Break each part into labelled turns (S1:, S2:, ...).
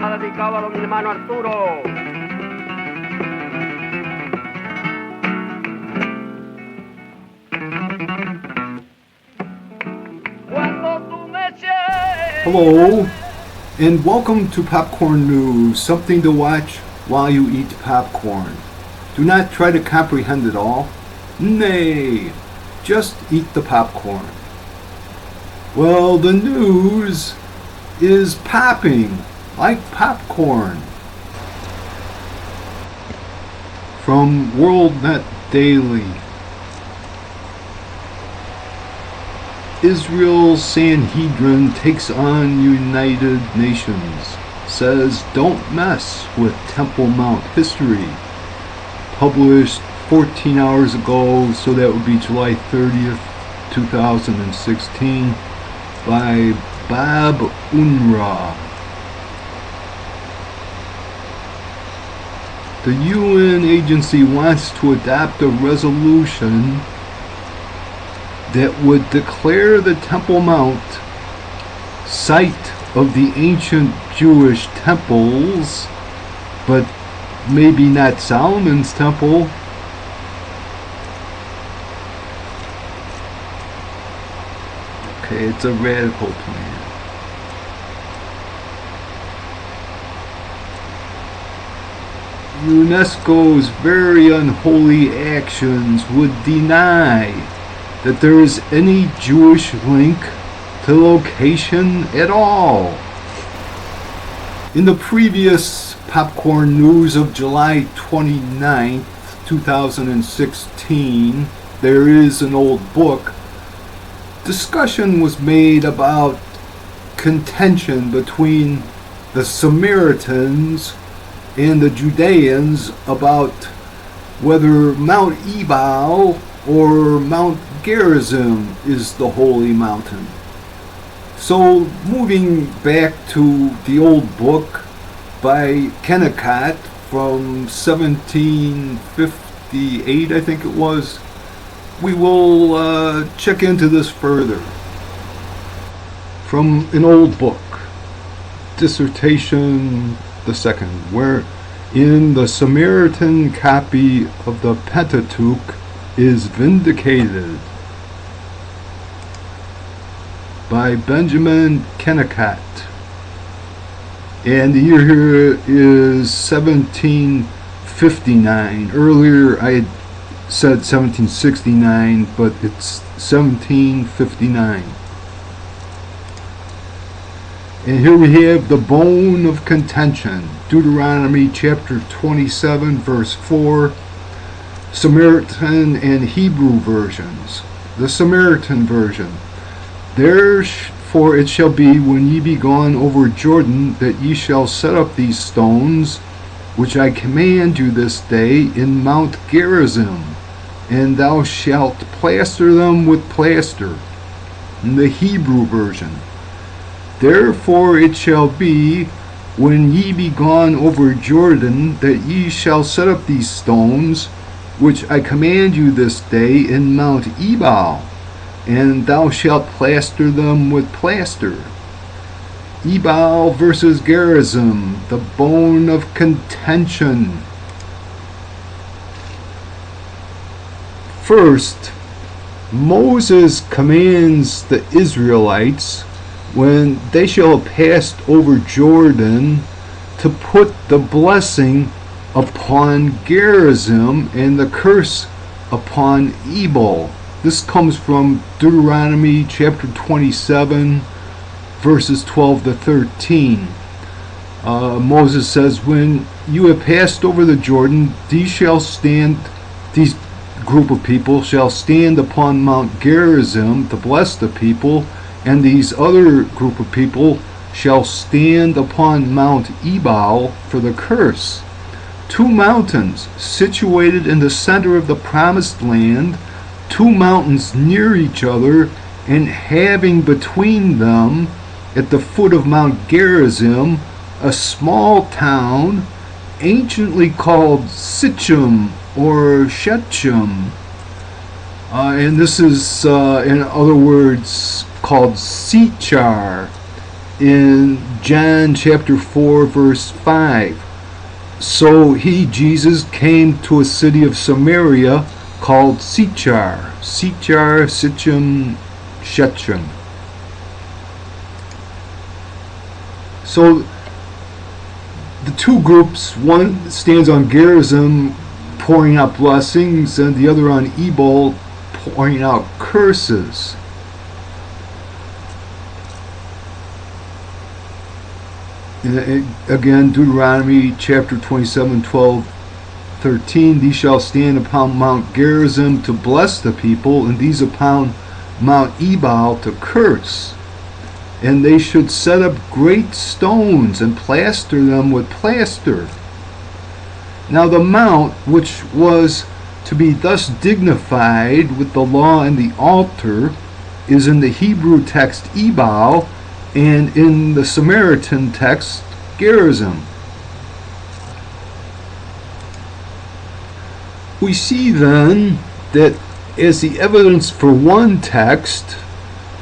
S1: mensaje dedicado a don mi hermano Arturo.
S2: Hello, and welcome to Popcorn News, something to watch while you eat popcorn. Do not try to comprehend it all. Nay, just eat the popcorn. Well, the news is popping like popcorn. From WorldNet Daily. Israel's Sanhedrin takes on United Nations, says don't mess with Temple Mount history. Published 14 hours ago, so that would be July 30th, 2016, by Bob Unruh. The UN agency wants to adopt a resolution that would declare the Temple Mount site of the ancient Jewish temples, but maybe not Solomon's temple. Okay, it's a radical plan. UNESCO's very unholy actions would deny that there is any Jewish link to the location at all. In the previous Popcorn News of July 29th, 2016, there is an old book. Discussion was made about contention between the Samaritans and the Judeans about whether Mount Ebal or Mount Gerizim is the holy mountain. So moving back to the old book by Kennicott from 1758, I think it was, we will check into this further. From an old book, Dissertation the Second, where in the Samaritan copy of the Pentateuch is vindicated, by Benjamin Kennicott. And the year here is 1759. Earlier I had said 1769, but it's 1759. And here we have the bone of contention, Deuteronomy chapter 27, verse 4, Samaritan and Hebrew versions. The Samaritan version. Therefore it shall be, when ye be gone over Jordan, that ye shall set up these stones, which I command you this day, in Mount Gerizim, and thou shalt plaster them with plaster. In the Hebrew version. Therefore it shall be, when ye be gone over Jordan, that ye shall set up these stones, which I command you this day, in Mount Ebal, and thou shalt plaster them with plaster. Ebal versus Gerizim, the bone of contention. First, Moses commands the Israelites, when they shall have passed over Jordan, to put the blessing upon Gerizim and the curse upon Ebal. This comes from Deuteronomy chapter 27, verses 12 to 13. Moses says, when you have passed over the Jordan, these group of people shall stand upon Mount Gerizim to bless the people, and these other group of people shall stand upon Mount Ebal for the curse. Two mountains situated in the center of the promised land, two mountains near each other, and having between them, at the foot of Mount Gerizim, a small town, anciently called Sichem or Shechem. And this is, in other words, called Sichar. in John chapter 4 verse 5. So he, Jesus, came to a city of Samaria called Sychar, Sichem, Shechem. So the two groups, one stands on Gerizim pouring out blessings, and the other on Ebal pouring out curses. Again, Deuteronomy chapter 27, 12, 13. These shall stand upon Mount Gerizim to bless the people, and these upon Mount Ebal to curse. And they should set up great stones and plaster them with plaster. Now the mount, which was to be thus dignified with the law and the altar, is in the Hebrew text Ebal, and in the Samaritan text Gerizim. We see then that as the evidence for one text,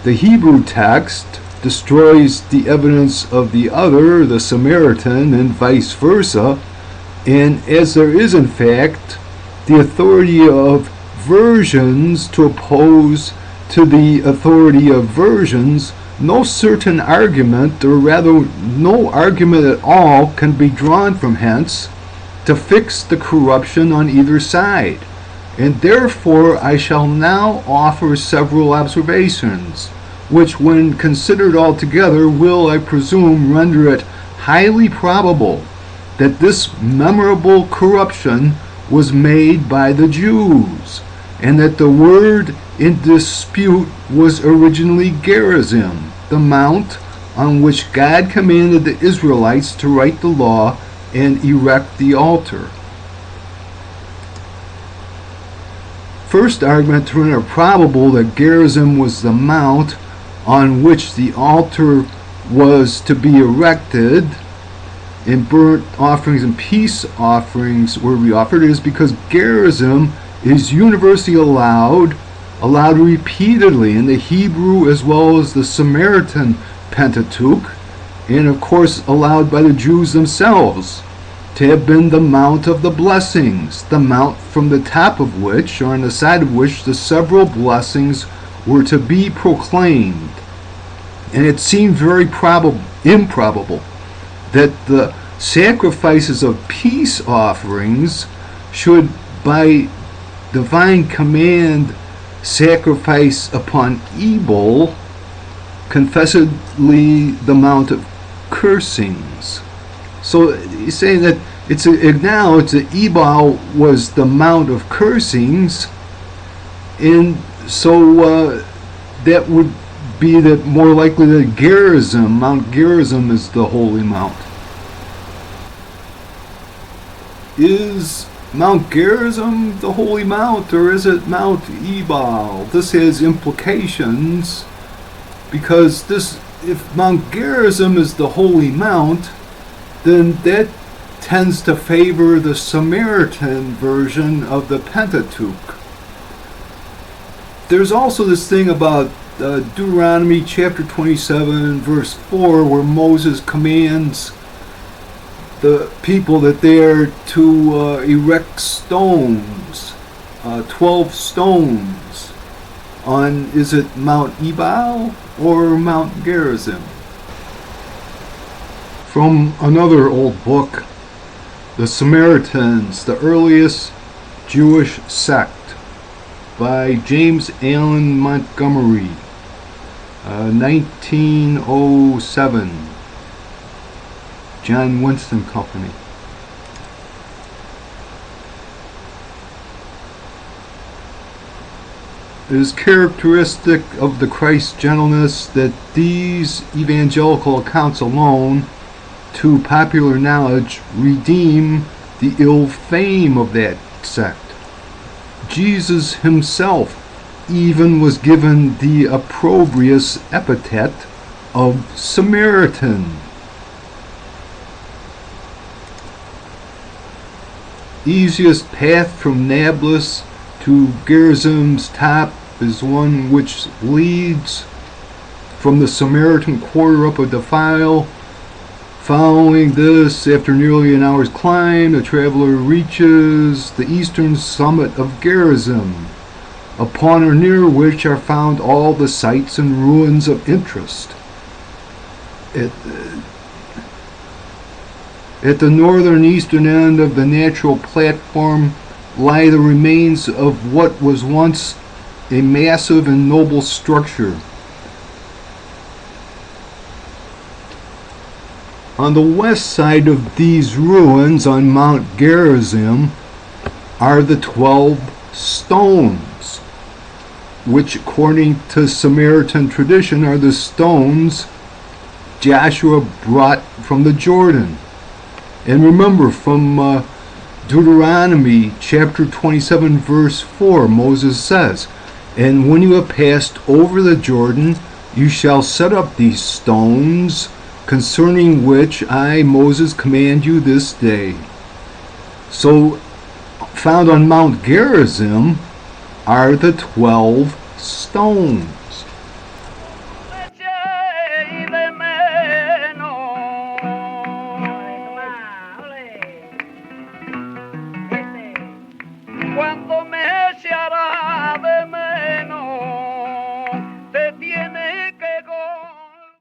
S2: the Hebrew text destroys the evidence of the other, the Samaritan, and vice versa, and as there is in fact the authority of versions to oppose to the authority of versions, no certain argument, or rather no argument at all, can be drawn from hence to fix the corruption on either side. And therefore I shall now offer several observations, which when considered altogether will, I presume, render it highly probable that this memorable corruption was made by the Jews, and that the word in dispute was originally Gerizim, the mount on which God commanded the Israelites to write the law and erect the altar. First argument to render probable that Gerizim was the mount on which the altar was to be erected and burnt offerings and peace offerings were to be offered is because Gerizim is universally allowed repeatedly in the Hebrew as well as the Samaritan Pentateuch, and of course allowed by the Jews themselves to have been the mount of the blessings, the mount from the top of which, or on the side of which, the several blessings were to be proclaimed. And it seemed very improbable that the sacrifices of peace offerings should, by divine command, sacrifice upon Ebal, confessedly the mount of cursings. So he's saying that it's acknowledged that Ebal was the mount of cursings, and so that would be that more likely that Gerizim, Mount Gerizim, is the holy mount. Is Mount Gerizim the holy mount, or is it Mount Ebal? This has implications, because if Mount Gerizim is the holy mount, then that tends to favor the Samaritan version of the Pentateuch. There's also this thing about Deuteronomy chapter 27 verse 4, where Moses commands the people that they are to erect stones, 12 stones, on, is it Mount Ebal or Mount Gerizim? From another old book, The Samaritans, the Earliest Jewish Sect, by James Allen Montgomery, 1907, John Winston Company. It is characteristic of the Christ gentleness that these evangelical accounts alone, to popular knowledge, redeem the ill fame of that sect. Jesus himself even was given the opprobrious epithet of Samaritan. Easiest path from Nablus to Gerizim's top is one which leads from the Samaritan quarter up a defile. Following this, after nearly an hour's climb, the traveler reaches the eastern summit of Gerizim, upon or near which are found all the sites and ruins of interest. At the northern eastern end of the natural platform lie the remains of what was once a massive and noble structure. On the west side of these ruins on Mount Gerizim are the 12 stones, which according to Samaritan tradition are the stones Joshua brought from the Jordan. And remember, from Deuteronomy chapter 27 verse 4, Moses says, "And when you have passed over the Jordan, you shall set up these stones, concerning which I, Moses, command you this day." So, found on Mount Gerizim are the 12 stones.